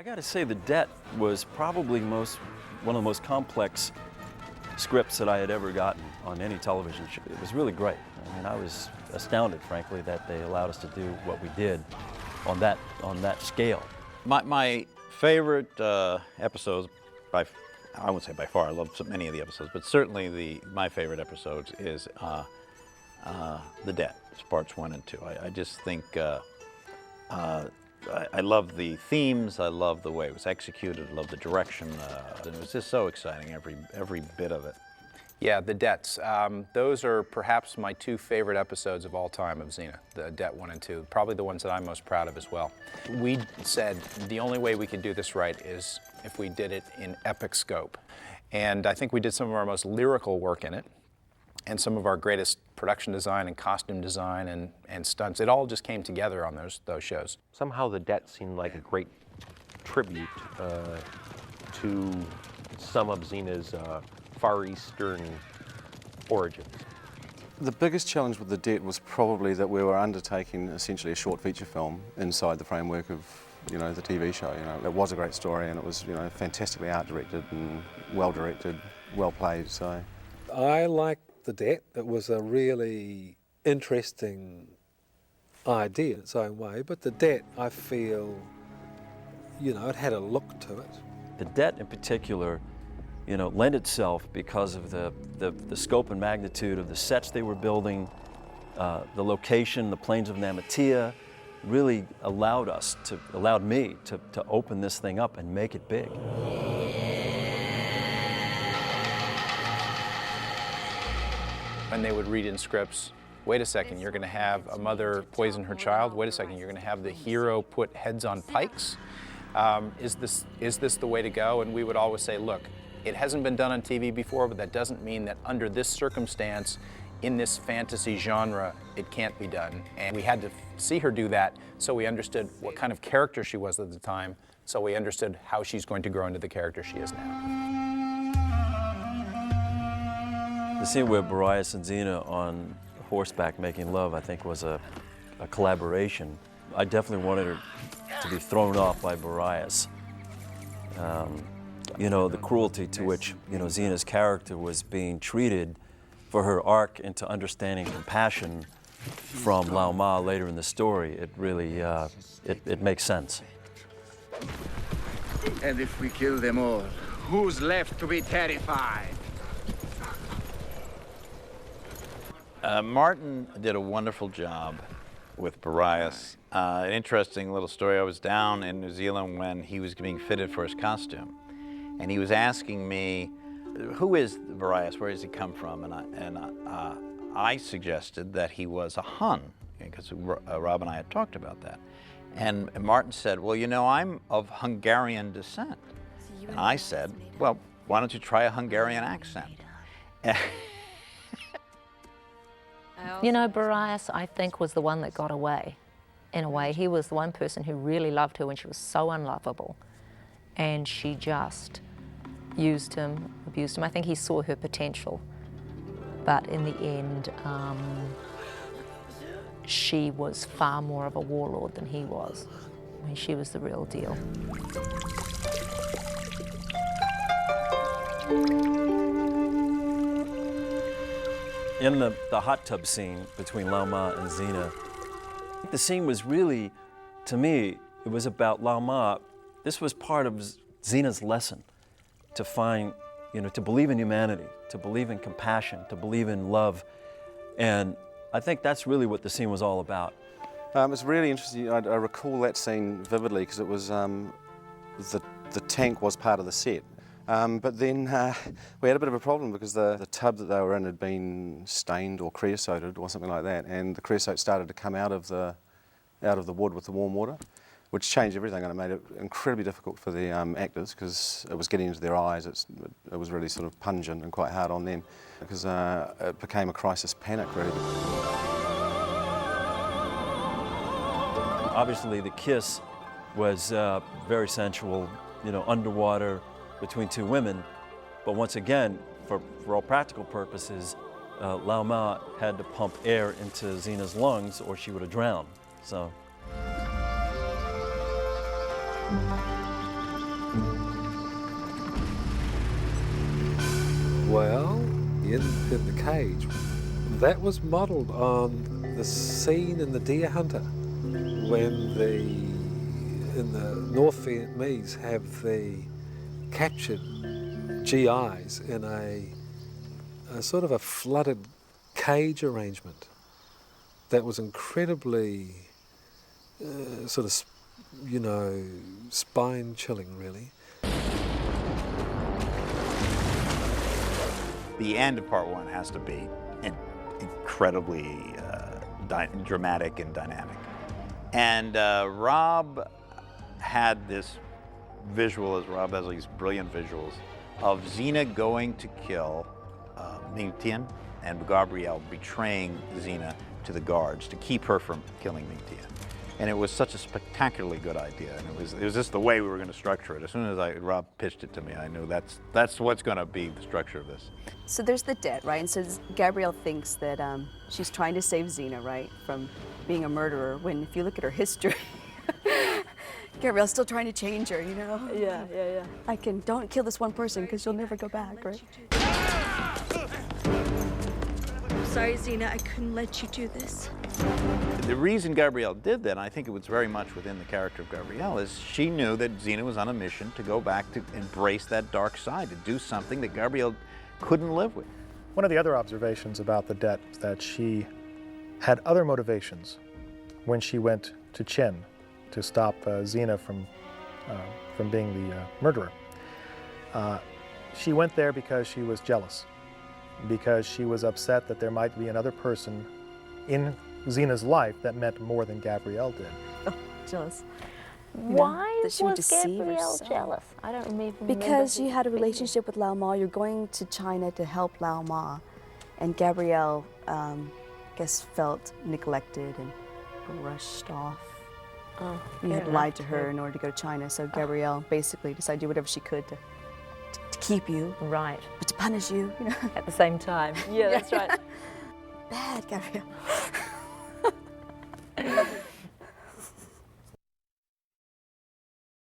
got to say, The Debt was probably one of the most complex scripts that I had ever gotten on any television show. It was really great. I mean, I was astounded, frankly, that they allowed us to do what we did on that scale. My favorite episodes, I wouldn't say by far, I love so many of the episodes, but certainly my favorite episodes is The Debt, parts 1 and 2. I just think I love the themes, I love the way it was executed, I love the direction, and it was just so exciting, every bit of it. Yeah, The Debts. Those are perhaps my 2 favorite episodes of all time of Xena, The Debt 1 and 2. Probably the ones that I'm most proud of as well. We said the only way we could do this right is if we did it in epic scope. And I think we did some of our most lyrical work in it, and some of our greatest production design and costume design and stunts. It all just came together on those shows. Somehow The Debt seemed like a great tribute to some of Xena's Far Eastern origins. The biggest challenge with The Debt was probably that we were undertaking essentially a short feature film inside the framework of, the TV show. It was a great story, and it was, fantastically art directed and well directed, well played. So I liked The Debt. It was a really interesting idea in its own way, but The Debt, I feel, it had a look to it. The Debt in particular, lent itself because of the scope and magnitude of the sets they were building, the location, the plains of Namatia, really allowed me to open this thing up and make it big. When they would read in scripts, wait a second, you're going to have a mother poison her child. Wait a second, you're going to have the hero put heads on pikes. Is this the way to go? And we would always say, look, it hasn't been done on TV before, but that doesn't mean that under this circumstance, in this fantasy genre, it can't be done. And we had to see her do that, so we understood what kind of character she was at the time, so we understood how she's going to grow into the character she is now. The scene where Boreas and Xena on horseback making love, I think, was a collaboration. I definitely wanted her to be thrown off by Boreas. The cruelty to which, Xena's character was being treated for her arc into understanding compassion from Lao Ma later in the story, it really, it makes sense. And if we kill them all, who's left to be terrified? Martin did a wonderful job with Boreas. An interesting little story, I was down in New Zealand when he was being fitted for his costume. And he was asking me, who is Boreas, where does he come from? And I suggested that he was a Hun, because Rob and I had talked about that. And Martin said, well, I'm of Hungarian descent. And I said, well, why don't you try a Hungarian accent? Boreas, I think, was the one that got away. In a way, he was the one person who really loved her when she was so unlovable. And she just used him, abused him. I think he saw her potential. But in the end, she was far more of a warlord than he was. I mean, she was the real deal. In the hot tub scene between Lao Ma and Xena, the scene was really, to me, it was about Lao Ma. This was part of Xena's lesson to find, to believe in humanity, to believe in compassion, to believe in love. And I think that's really what the scene was all about. It's really interesting. I recall that scene vividly because it was, the tank was part of the set. But then we had a bit of a problem because the tub that they were in had been stained or creosoted or something like that, and the creosote started to come out of the wood with the warm water, which changed everything, and it made it incredibly difficult for the actors because it was getting into their eyes. It was really sort of pungent and quite hard on them because it became a crisis panic, really. Obviously, the kiss was very sensual, underwater between two women. But once again, for all practical purposes, Lao Ma had to pump air into Xena's lungs or she would have drowned. So. Well, in the cage, that was modelled on the scene in The Deer Hunter when in the North Vietnamese have the captured GIs in a sort of a flooded cage arrangement that was incredibly sort of, spine-chilling, really. The end of part one has to be incredibly dramatic and dynamic. And Rob had this visual, as Rob has these brilliant visuals, of Xena going to kill Ming Tian and Gabrielle betraying Xena to the guards to keep her from killing Ming Tian. And it was such a spectacularly good idea, and it was just the way we were going to structure it. As soon as Rob pitched it to me, I knew that's what's going to be the structure of this. So there's the debt, right? And so Gabrielle thinks that she's trying to save Xena, right, from being a murderer, when if you look at her history, Gabrielle's still trying to change her, you know? Yeah. Don't kill this one person because you'll never go back, right? Sorry, Xena, I couldn't let you do this. The reason Gabrielle did that, and I think it was very much within the character of Gabrielle, is she knew that Xena was on a mission to go back to embrace that dark side, to do something that Gabrielle couldn't live with. One of the other observations about the debt is that she had other motivations when she went to Chen to stop Xena from being the murderer. She went there because she was jealous, because she was upset that there might be another person in Xena's life that meant more than Gabrielle did. Oh, jealous. Why that she would was deceive Gabrielle herself. jealous? I don't remember. Because she had a relationship with Lao Ma. You're going to China to help Lao Ma. And Gabrielle, felt neglected and brushed off. Oh, You had lied to her in order to go to China, so Gabrielle basically decided to do whatever she could to keep you, Right. but to punish you, At the same time. Yeah, that's right. Bad, Gabrielle.